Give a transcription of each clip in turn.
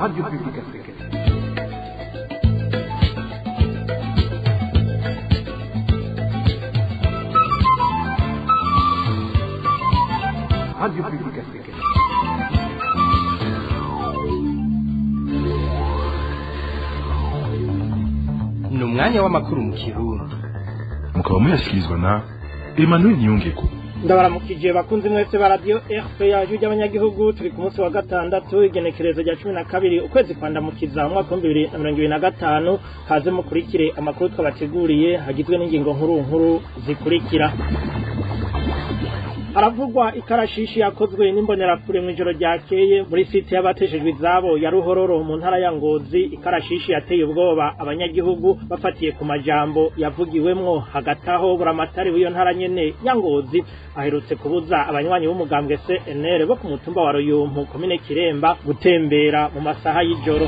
Radio Publique Africaine. Radio Publique Africaine. Ni umwanya w'amakuru mu Kirundi. Mukaba muyashyikirizwa na Emmanuel Nyungeko. Ndabaramukije bakunzi mwese ba radio RFA ry'Abanyagihugu, turi ku munsi wa gatandatu igenekerezo rya 12 ukwezi kwa Ndamukiza mu mwaka wa 2025. Haze mukurikire amakuru twabateguriye hagizwe n'ingingo nkuru zikurikira. Haravugwa ikarashishi yakozwe n'imbonerakure mu ijoro ryakeye muri site y'abateshejwe izabo ya Ruhororo mu ntara ya Ngozi. Ikarashishi yateye ubwoba abanyagihugu bafatiye ku majambo yavugiwemwo. Hagati aho buramatari w'iyo ntara nyene ya Ngozi aherutse kubuza abanywanyi b'umugambwe CNL bo ku mutumba wa Ruyumpu komine Kiremba gutembera mu masaha y'ijoro.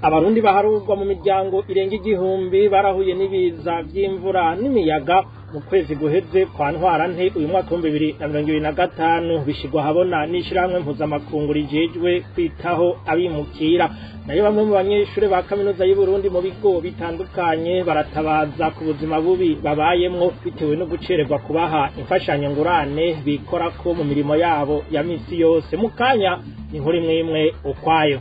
Abarundi baharurwa mu miryango irenga igihumbi barahuye n'ibiza vy'imvura n'imiyaga mu kwezi guheze kwa ntwarante uyu mwaka wa 2025. Bishigwa habona n'ishiramwe mpuzamakungu rijejwe kwitaho abimukira. Nayo bamwe mu banyeshure ba kaminuza y'u Burundi mu bigo bitandukanye baratabaza ku buzima bubi babayemwo bitewe no gucererwa kubaha imfashanyo ngurane bikorako mu mirimo yabo ya misi yose. Mukanya ni nkuru imwe ukwayo.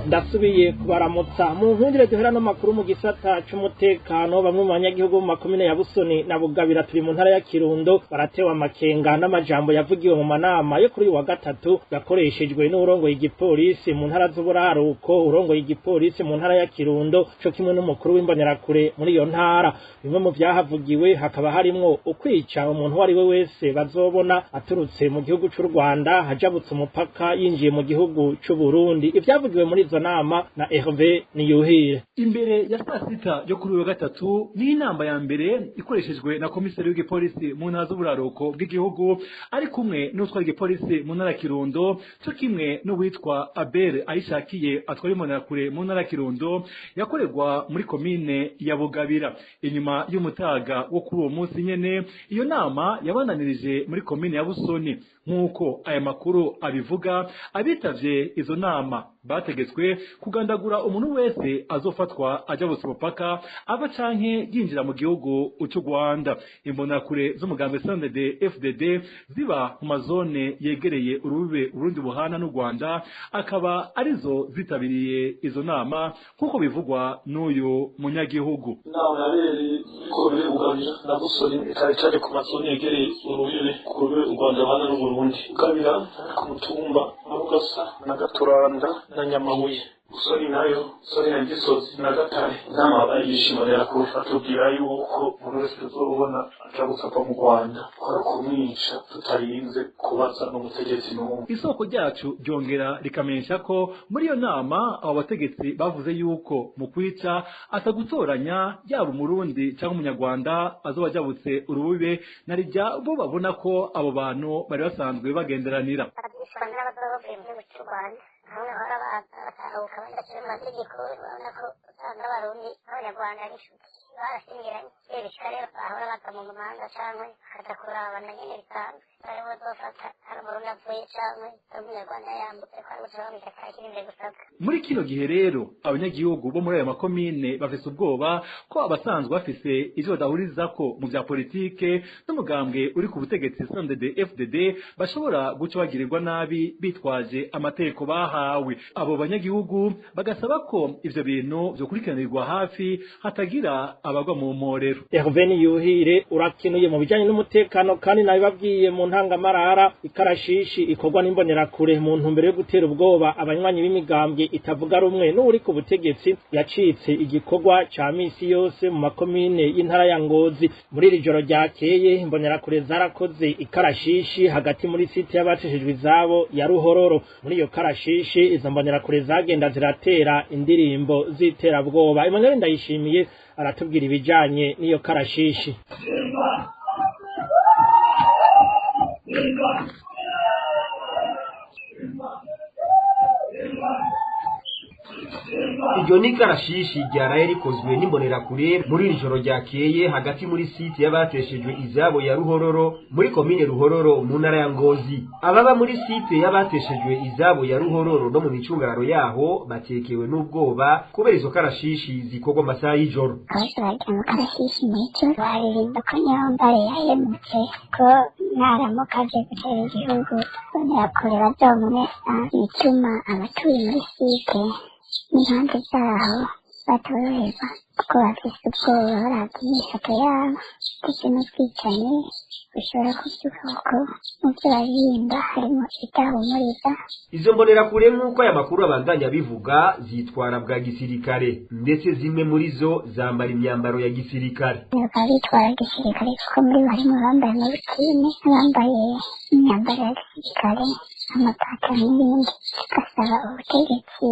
Ndasubiye kubaramutsa mu nkundire duhera n'amakuru mu gisata c'umutekano. Bamwe mu banyagihugu mu makomine ya Busoni na Bugabira turi mu ntara ya Kirundo baratewa amakenga n'amajambo yavugiwe mu manama yo kuri wa gatatu yakoreshejwe n'urongoye igipolisi mu ntara z'uburaruko, urongoye igipolisi mu ntara ya Kirundo co kimwe n'umukuru w'imbonerakure muri iyo ntara. Bimwe mu vyahavugiwe hakaba harimwo ukwica umuntu wari we wese bazobona aturutse mu gihugu c'u Rwanda hajabutse umupaka yinjiye mu gihugu c'u Burundi. Ivyavugiwe muri nama na Hervé Niyuhire. Imbere ya saa sita yo kuri uyu wa gatatu ni inama ya mbere ikoreshejwe na komiseri w'igipolisi mu ntara z'uburaruko bw'igihugu ari kumwe n'utwara igipolisi mu ntara ya Kirundo cyo kimwe n'uwitwa Abel Ayishakiye atwara imbonerakure mu ntara ya Kirundo yakorerwa muri komine ya Bugabira. Inyuma y'umutaga wo kuri uwo munsi nyene iyo nama yabananirije muri komine ya Busoni. Nk'uko aya makuru abivuga, abitavye izo nama bategetswe kugandagura umuntu wese azofatwa ajabutse umupaka ava canke yinjira mu gihugu cy'u Rwanda. Imbonerakure z'umugambwe CNDD FDD ziba mu mazone yegereye urubibe Burundi buhana n'u Rwanda akaba arizo zitabiriye izo nama nk'uko bivugwa n'uyu munyagihugu. Nawe yabereye ikorere Bugabira na Busoni cyane ku mazone yegereye urubibe ku rubibe u Rwanda bana n'u Burundi. Bugabira ku mutumba Mugasa na Gaturanda na Nyamabuye. Busoni nayo Busoni na Gisozi na Gatare nama bayishimira kufatubwira yuko buri wese tuzobona acagutsa mu Rwanda kwa kumwica tutarinze kubaza n'umutegetsi n'umwe. Isoko ryacu ryongera rikamenyesha ko muri iyo nama abo bategetsi bavuze yuko mu kwica atagutoranya yaba umurundi cyangwa umunyarwanda azoba ajabutse urubibe narijya bo babona ko abo bantu bari basanzwe bagenderanira. Hano batahuka badashyira mu mategeko urabona ko usanga abarundi n'abanyarwanda ari inshuti barashyingiranye. Bishika rero bahora bata mu mahanga canke bakaza kurabana nyene bisanzwe aribo bazofata hari umurundi avuye canke ari umunyarwanda yambutse ko ari guca bamwita kakirinde gusabwa. Muri kino gihe rero abanyagihugu bo muri ayo makomine bafise ubwoba ko abasanzwe bafise ivyo badahurizako mu vya politike n'umugambwe uri ku butegetsi CNDD FDD bashobora guca bagirirwa nabi bitwaje amategeko bahawe. Abo banyagihugu bagasaba ko ivyo bintu vyokurikiranirwa hafi hatagira abagwa mu mporero. Hervé Niyuhire urakenuye mu bijanye n'umutekano kandi nabibabwiye mu ntangamarara. Ikarashishi ikorwa n'imbonerakure mu ntumbero yo gutera ubwoba abanywanyi b'imigambwe itavuga rumwe n'uri ku butegetsi yacitse igikorwa ca misi yose mu makomine y'intara ya Ngozi. Muri iri joro ryakeye imbonerakure zarakoze ikarashishi hagati muri site y'abateshejwe izabo ya Ruhororo. Muri iyo karashishi izo mbonerakure zagenda ziratera indirimbo ziterabwoba. Emmanuel Ndayishimiye aratubwira ibijanye n'iyo karashishi. iryo ni ikarashishi ryaraye rikozwe n'imbonerakure muri iri joro ryakeye hagati muri site y'abateshejwe izabo ya Ruhororo muri komine Ruhororo mu ntara ya Ngozi. Ababa muri site y'abateshejwe izabo ya Ruhororo no mu micungararo yaho batekewe n'ubwoba kubera izo karashishi zikorwa amasaha y'ijoro. Karashishi n'icyo baririmba ko Nyombare yahemutse ko naramukaje gutera igihugu imbonerakure bazomumesa icyuma abatuye muri site n'impande zaho batoroherwa kuko bafise ubwoba baravye imisato yabo ndetse n'ubwicanyi bushobora kuvyuka kuko muvyo baririmba harimo ibidahumuriza. Izo mbonerakure nk'uko aya makuru abandanya bivuga zitwara bwa gisirikare ndetse zimwe muri zo zambara imyambaro ya gisirikare. Bakaba bitwara gisirikare kuko muri bo harimo abambaye amabutini n'abambaye imyambaro ya gisirikare amapataro n'ibindi. Tugasaba ubutegetsi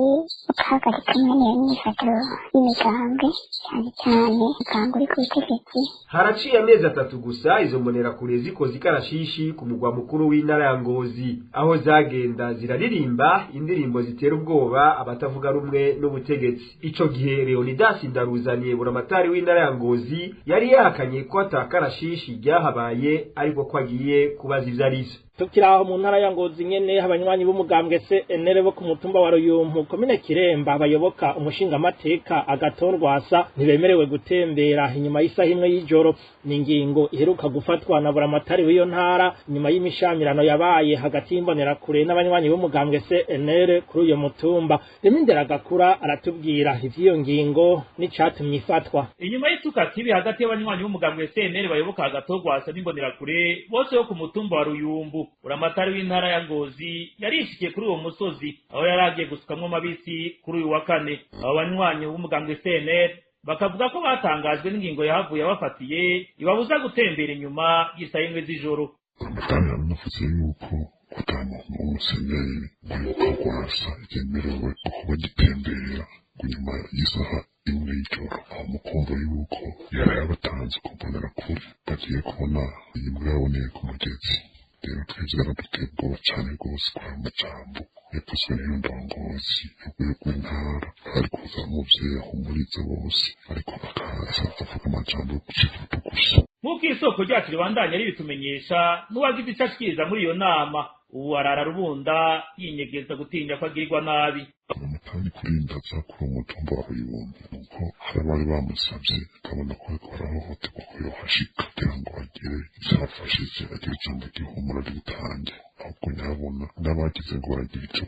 bukahagarika imwe n'iyo myifato y'imigambwe cyane cyane umugambwe uri ku butegetsi. Haraciye amezi 3 gusa izo mbonerakure zikoze ikarashishi ku mugwa mukuru w'intara ya Ngozi aho zagenda ziraririmba indirimbo zitera ubwoba abatavuga rumwe n'ubutegetsi. Ico gihe Leonidas Ndaruzaniye buramatari w'intara ya Ngozi yari yahakanye ko atakarashishi ryahabaye ariko ko agiye kubaza ivyarizo. Tukiraho mu ntara ya Ngozi nyene abanywanyi b'umugambwe CNL bo ku mutumba wa Ruyumpu komine Kiremba bayoboka umushinga amateka agatorwasa ntibemerewe gutembera inyuma y'isaha imwe y'ijoro. Ni ingingo iheruka gufatwa na buramatari w'iyo ntara nyuma y'imishamirano yabaye hagati y'imbonerakure n'abanywanyi b'umugambwe CNL kuri uyo mutumba. Remindera Gakura aratubwira ivy'iyo ngingo n'icatumye ifatwa. Inyuma y'ituka kibi hagati y'abanywanyi b'umugambwe CNL bayoboka agatorwasa n'imbonerakure bose bo ku mutumba wa Ruyumpu, buramatari w'intara ya Ngozi yarishikiye kuri uwo musozi aho yaragiye gusukamwo mabisi kuri uyu wa kane. Abo banywanyi b'umugambwe CNL bakavuga ko batangajwe n'ingingo yahavuye abafatiye ibabuza gutembera inyuma y'isaha imwe z'ijoro. Buramatari yanavuze yuko kutamuntu w'umusenyeri w'umutorwasa yemerewe kuba gitembera nyuma y'isaha imwe y'ijoro. Aho mukumva yuko yari yabatanze ku mbonerakure bagiye kubona iyi mbwa yaboneye ku mugezi. Rero twese baraduteye ubwoba cane rwose kwa amajambo yakozwe n'iyo ndongozi y'urwego rw'intara ari kuza umuvyeyi ahumuriza bose ariko akaza avuga amajambo yo gucivuta gusa. Nk'uko isoko ryacu ribandanya ribitumenyesha n'uwagize ico ashikiriza muri iyo nama ubu arara rubunda yinyegeza gutinya ko agirirwa nabi. Buramatari kurindaza kuri umutumba wa Ruyumpu nuko hari abari bamusavye akabona ko ariko barahohoterwa ko yohashika kugira ngo bagire ivyo bafashije bagire ijambo ry'ihumura ry'ubutange. Ahubwo nyabona n'abagize ngo baragira ico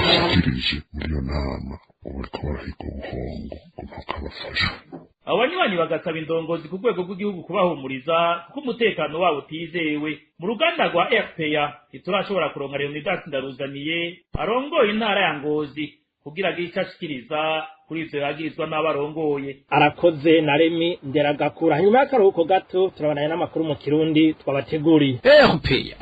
bashikirije muri iyo nama ubu bariko barahiga ubuhongo ngo mpaka bafashwe. Abanywanyi bagasaba indongozi ku rwego rw'igihugu kubahumuriza kuko umutekano wabo utizewe. Mu ruganda rwa RPA iturashobora kuronka Leonidas Ndaruzaniye arongoye intara ya Ngozi kugira agire ico ashikiriza kuri ivyo yagirizwa n'abarongoye. Arakoze na Remi Nderagakura. Hanyuma y'akaruhuko gato turabanaye n'amakuru mu Kirundi twabateguriye. RPA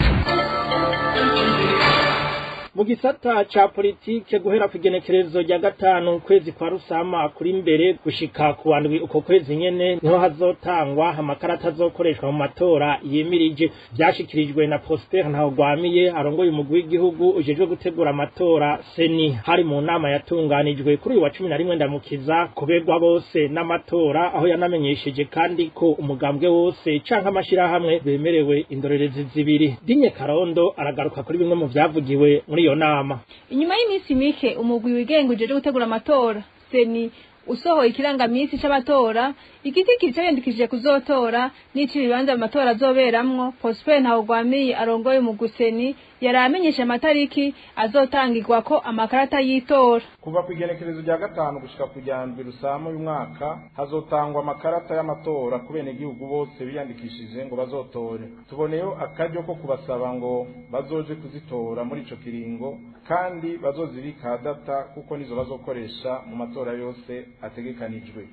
mu gisata ca politike guhera ku igenekerezo rya 5 kwezi kwa Rusama kuri imbere gushika ku wandwi uko kwezi nyene niho hazotangwa amakarata azokoreshwa mu matora yemirije. Byashikirijwe na Prosper Ntahogwamiye arongoye umugwi w'igihugu ujejwe gutegura amatora seni hari mu nama yatunganijwe kuri uyu wa 11 Ndamukiza kuberwa bose n'amatora aho yanamenyesheje kandi ko umugambwe wose canke amashirahamwe bemerewe indorerezi zibiri. Dinye Karondo aragaruka kuri bimwe mu vyavugiwe muri iyo nama. Inyuma y'iminsi mike umugwi wigenga ujejwe gutegura amatora seni usohoye ikirangamisi c'abatora igiti kiricayandikishije kuzotora n'iciribanza amatora azoberamwo. Prosper Ntahogwamiye arongoye umugwi seni yaramenyesha amatariki azotangirwa ko amakarata y'itora. Kuva ku igenekerezo rya 5 gushika ku ryandwi Rusama uyu mwaka hazotangwa amakarata y'amatora ku bene gihugu bose biyandikishije ngo bazotore. Tuboneyo akaryo ko kubasaba ngo bazoje kuzitora muri ico kiringo kandi bazozibika data kuko nizo bazokoresha mu matora yose ategekanijwe.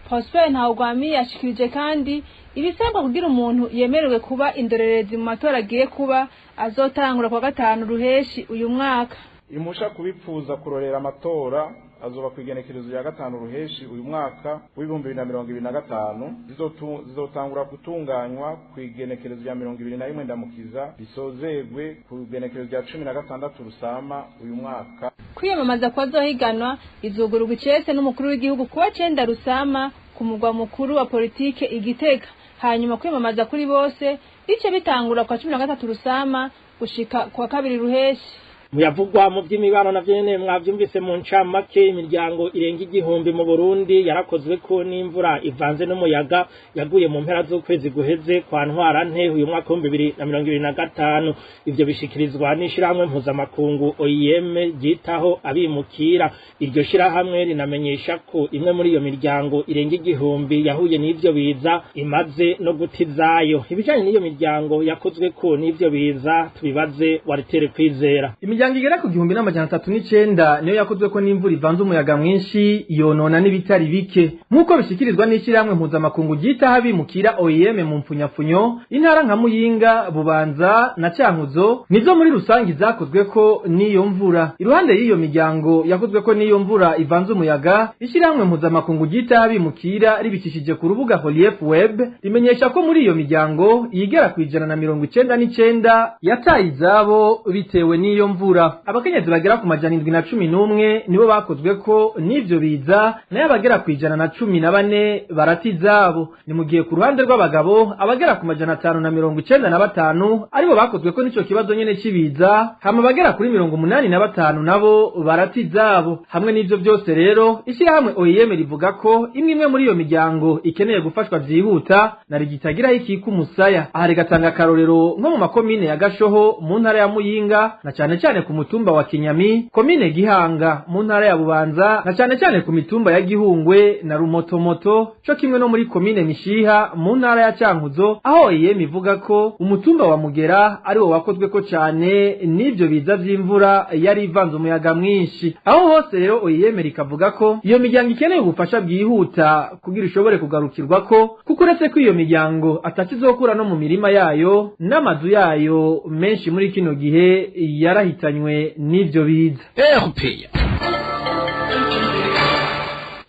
Prosper Ntahogwamiye yashikirije kandi ibisabwa kugira umuntu yemerewe kuba indorerezi mu matora agiye kuba azotangura kwa 5 ruheshi uyu mwaka. Imusha kubipfuza kurorera amatora azoba ku igenekerezo rya 5 ruheshi uyu mwaka w'2025 zizotangura gutunganywa ku igenekerezo rya 21 Ndamukiza risozegwe ku igenekerezo rya 16 Rusama uyu mwaka. kwiyamamaza kwa zohiganwa izugururwa icese n'umukuru w'igihugu kuwa 9 Rusama ku mugwa mukuru wa politike Igitega. Hanyuma kwiyamamaza kuri bose bice bitangura kwa 13 Rusama gushika kwa 2 Ruheshi. Muyavugwa mu by'imibano na vyene mwavyumvise mu ncamake imiryango irenga igihumbi mu Burundi yarakozwe ko n'imvura ivanze n'umuyaga yaguye mu mpera z'ukwezi guheze kwa ntwarante uyu mwaka wa 2025. Ivyo bishikirizwa n'ishirahamwe mpuzamakungu OIM ryitaho abimukira. Iryo shirahamwe rinamenyesha ko imwe muri iyo miryango irenga igihumbi yahuye n'ivyo biza imaze no gutizayo. Ibijanye n'iyo miryango yakozwe ko n'ivyo biza tubibaze Waritere Kwizera. Imiryango igera ku 1309 niyo yakozwe ko n'imvura ivanze umuyaga mwinshi yonona n'ibitari bike nkuko bishikirizwa n'ishyirahamwe mpuzamakungu ryitaho abimukira OIM mu mpfunyapfunyo. Intara nka Muyinga, Bubanza na Cankuzo nizo muri rusangi zakozwe ko n'iyo mvura. Iruhande y'iyo miryango yakozwe ko n'iyo mvura ivanze umuyaga, ishyirahamwe mpuzamakungu ryitaho abimukira ribicishije ku rubuga Relief Web rimenyesha ko muri iyo miryango yigera ku 199 yataye izabo bitewe n'iyo mvura. Abakenyezi bagera ku 711 nibo bakozwe ko n'ivyo biza, nayo abagera ku 114 baratizabo. Ni mu gihe ku ruhande rw'abagabo abagera ku 595 aribo bakozwe ko n'ico kibazo nyene cibiza, hama bagera kuri 85 nabo baratizabo. Hamwe n'ivyo byose rero ishyirahamwe OIM rivuga ko imwe muri iyo miryango ikeneye gufashwa vyihuta na rigitagiraho ikika umusaya. Aha rigatanga akarorero nko mu makomine ya Gashoho mu ntara ya Muyinga na cyane ku mutumba wa Kinyami, komine Gihanga mu ntara ya Bubanza na cyane ku mitumba ya Gihungwe na Rumotomoto, cyo kimwe no muri komine Mishiha mu ntara ya Cankuzo, aho OIM ivuga ko umutumba wa Mugera ari wo wakozwe ko cyane n'ivyo biza vy'imvura yari ivanze umuyaga mwinshi. Aho hose rero OIM rikavuga ko iyo miryango ikeneye ubufasha bwihuta kugira ishobore kugarukirwa ko, kuko uretse ko iyo miryango atakizokura no mu mirima yayo n'amazu yayo menshi muri kino gihe yarahitanywe n'ivyo biza.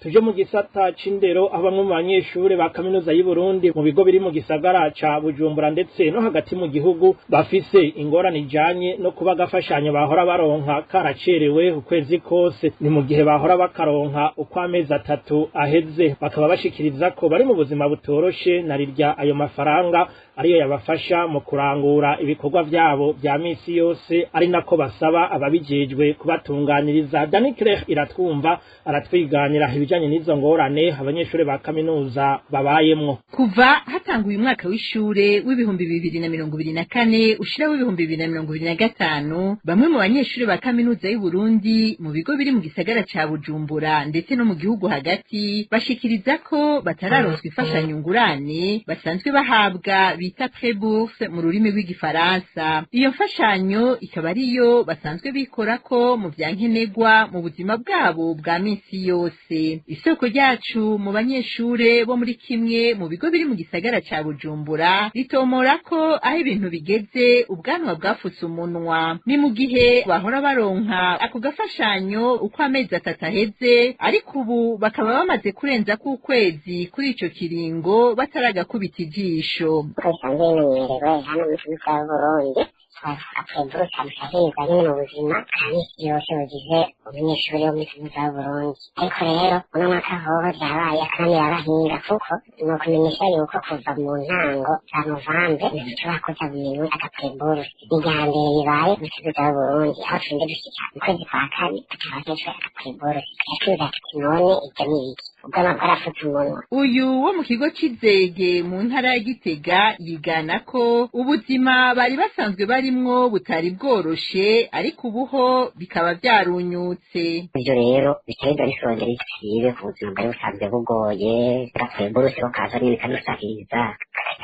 Tuje mu gisata c'indero aho bamwe mu banyeshure ba kaminuza y'u Burundi mu bigo biri mu gisagara ca Bujumbura ndetse no hagati mu gihugu bafise ingorane ijanye no kuba gafashanyo bahora baronka karacerewe ukwezi kose. Ni mu gihe bahora bakaronka uko amezi 3 aheze, bakaba bashikiriza ko bari mu buzima butoroshe na rirya ayo mafaranga ariyo yabafasha mu kurangura ibikorwa vyabo vya misi yose, ari nako basaba ababijejwe kubatunganiriza. Danicre iratwumva aratwiganira ibijanye n'izo ngorane abanyeshure ba kaminuza babayemwo. Kuva hatanguye umwaka w'ishure w'ibihumbi 2024 ushira w'ibihumbi 2025, bamwe mu banyeshure ba kaminuza y'u Burundi mu bigo biri mu gisagara ca Bujumbura ndetse no mu gihugu hagati bashikiriza ko batararonswa ifashanyo ngurane basanzwe bahabwa bita prebourse mu rurimi rw'igifaransa. Iyo mfashanyo ikaba ariyo basanzwe bikora ko mu vyankenegwa mu buzima bwabo bwa misi yose. Isoko ryacu mu banyeshure bo muri kimwe mu bigo biri mu gisagara ca Bujumbura ritomora ko aho ibintu bigeze ubwanwa bwafutse umunwa. Ni mu gihe bahora baronka ako gafashanyo uko amezi 3 aheze, ariko ubu bakaba bamaze kurenza ku kwezi kuri ico kiringo bataragakubita ijisho. Sanze nimerewe hano mu gihugu cya Burundi apreburu kamushahirwa nyine mu buzima kandi yose ugize umunyeshuri wo muri kaminuza y'Uburundi. Ariko rero uno mwaka hoho vyabaye kandi yarahinga, kuko ni ukumenyesha yuko kuva mu ntango za Novembre ntibishobora kuza bintu agapreburu irya mbere bibaye muri kaminuza y'Uburundi, aho twinde dushika mu kwezi kwa kane tukabajejwe agapreburu tukibaza tuti none ivyo ni iki? Uyu wo mu kigo c'Izege mu ntara ya Gitega yigana ko ubuzima bari basanzwe barimwo butari bworoshe, ariko ubuho bikaba vyarunyutse. Ivyo rero biteza risondera ikiribe ku buzima bwari busanzwe bugoye, gapreburu siko kaza nyene kanusahiriza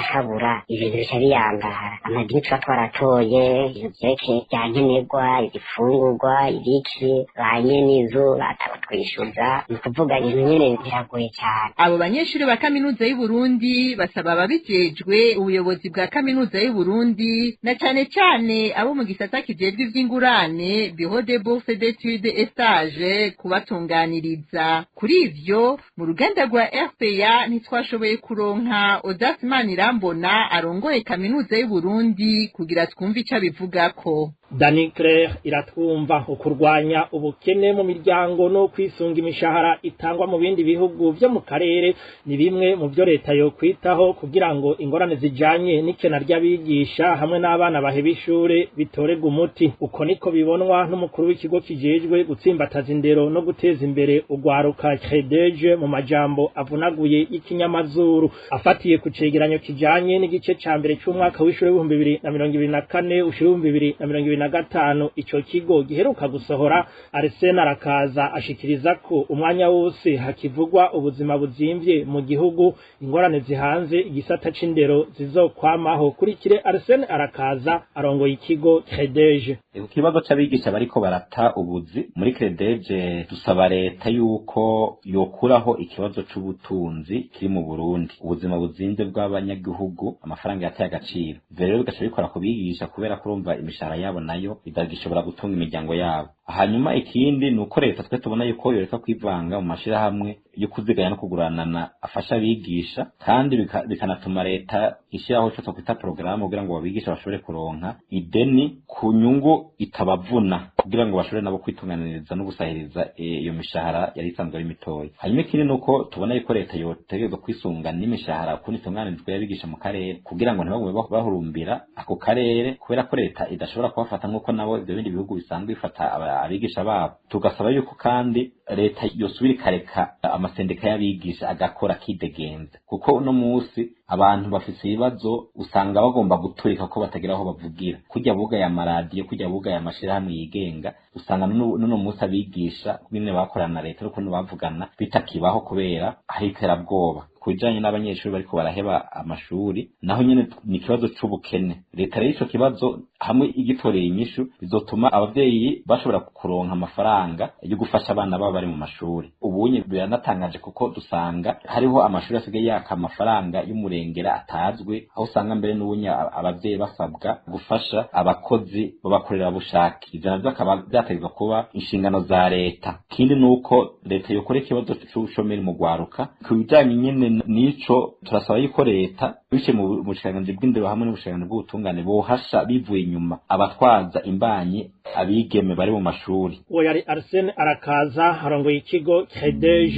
akabura ibintu bica biyangara. Amadini tuba twaratoye ibintu vyerekeye vya nkenerwa, ibifungurwa, ibiki banye n'izo batakutwishuza, ni kuvuga ibintu nyene biragoye cyane. Abo banyeshure ba kaminuza y'u Burundi basaba ababijejwe ubuyobozi bwa kaminuza y'u Burundi na cane abo mu gisata kijejwe ivy'ingurane Bureau de Bourse d'études et Stages kubatunganiriza. Kuri ivyo mu ruganda rwa RPA ntitwashoboye kuronka Audace Manirambona arongoye kaminuza y'u Burundi kugira twumve ico abivugako. Dani Claire iratwumva ukurwanya ubukene mu miryango no kwisunga imishahara itangwa mu bindi bihugu vyo mu karere ni bimwe mu byo leta yo kwitaho kugira ngo ingorane zijanye n'ikena ry'abigisha hamwe n'abana baheba ishure bitorega umuti. Uko niko bibonwa n'umukuru w'ikigo kijejwe gutsimbataza indero no guteza imbere ugwaruka CREDEJ mu majambo avunaguye y'ikinyamazuru afatiye ku cegeranyo kijanye n'igice ca mbere c'umwaka w'ishure 2024 ushira 2025 ico kigo giheruka gusohora Arsene arakaza ashikiriza ko umwanya wose hakivugwa ubuzima buzimvye mu gihugu ingorane zihanze igisata c'indero zizokwamaho kuri kire Arsene arakaza arongoye ikigo CREDEJ. Ikibazo c'abigisha bariko barata ubuzi muri CREDEJ dusaba leta yuko yokuraho ikibazo c'ubutunzi kiri mu Burundi ubuzima buzimvye bw'abanyagihugu amafaranga yataye agaciro rero bigaca bikora kubigisha kubera kurumva imishahara yabo nayo idagishobora gutunga imiryango yabo. Hanyuma ikindi nuko leta twe tubona yuko yoreka kwivanga mu mashirahamwe yo kuziganya no kuguranana afasha abigisha kandi bikanatuma leta ishiraho cyo twita programme kugira ngo abigisha bashobore kuronka ideni ku nyungu itabavuna kugira ngo bashobore nabo kwitunganiriza no gusahiriza iyo mishahara yari isanzwe ari mitoya. Hanyuma ikindi nuko tubona yuko leta yotegezwa kwisunga n'imishahara kuko itunganirizwa y'abigisha mu karere kugira ngo ntibagwe bahurumbira ako karere kubera ko leta idashobora kubafata nk'uko nabo ibyo bindi bihugu bisanzwe bifata abigisha babo. Tugasaba yuko kandi leta yosubira ikareka amasendika y'abigisha agakora kidegenza kuko uno musi abantu bafise ibibazo usanga bagomba guturika ko batagira aho bavugira kujya bugaye amaradiyo kujya bugaye amashirahamwe yigenga usanga nuno musi abigisha bimwe bakorana na leta ariko bavugana bitakibaho kubera hari iterabwoba kujanye n'abanyeshuri bariko baraheba amashuri naho nyene ni kibazo c'ubukene. Leta rero ico kibazo hamwe igitoreye inyishu bizotuma abavyeyi bashobora kuronka amafaranga yo gufasha abana babo bari mu mashuri. Ubunye biranatangaje kuko dusanga hariho amashuri asigaye yaka amafaranga y'umurengera atazwe aho usanga mbere n'ubunya abavyeyi basabwa gufasha abakozi babakorera bushake. Ivyo navyo akaba byategezwa kuba inshingano za leta. Kindi nuko leta yokora ikibazo c'ubushomeri mu gwaruka kubijanye nyene nico turasaba yuko leta bice mu bushikiranganji bw'indero hamwe n'ubushikiranganji bw'ubutungane bohasha bivuye inyuma abatwaza imbanyi abigeme bari mu mashuri. Uwo yari Arsene arakaza harongoye ikigo CREDEJ.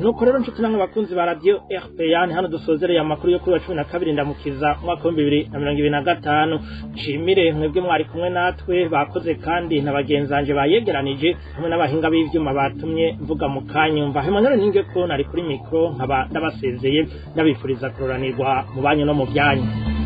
Nuko rero nshuti namwe bakunzi ba radio RPA hano dusozereye amakuru yo kuri wa 12 Ndamukiza mwaka 2025. Nshimire mwebwe mwari kumwe natwe bakoze kandi n'abagenzanje bayegeranije hamwe n'abahinga b'ivyuma batumye mvuga mu kanyumva. Emmanuel ninge ko nari kuri micro nkaba ndabasezeye ndabifuriza kuroranirwa mu banyu no mu byanyu.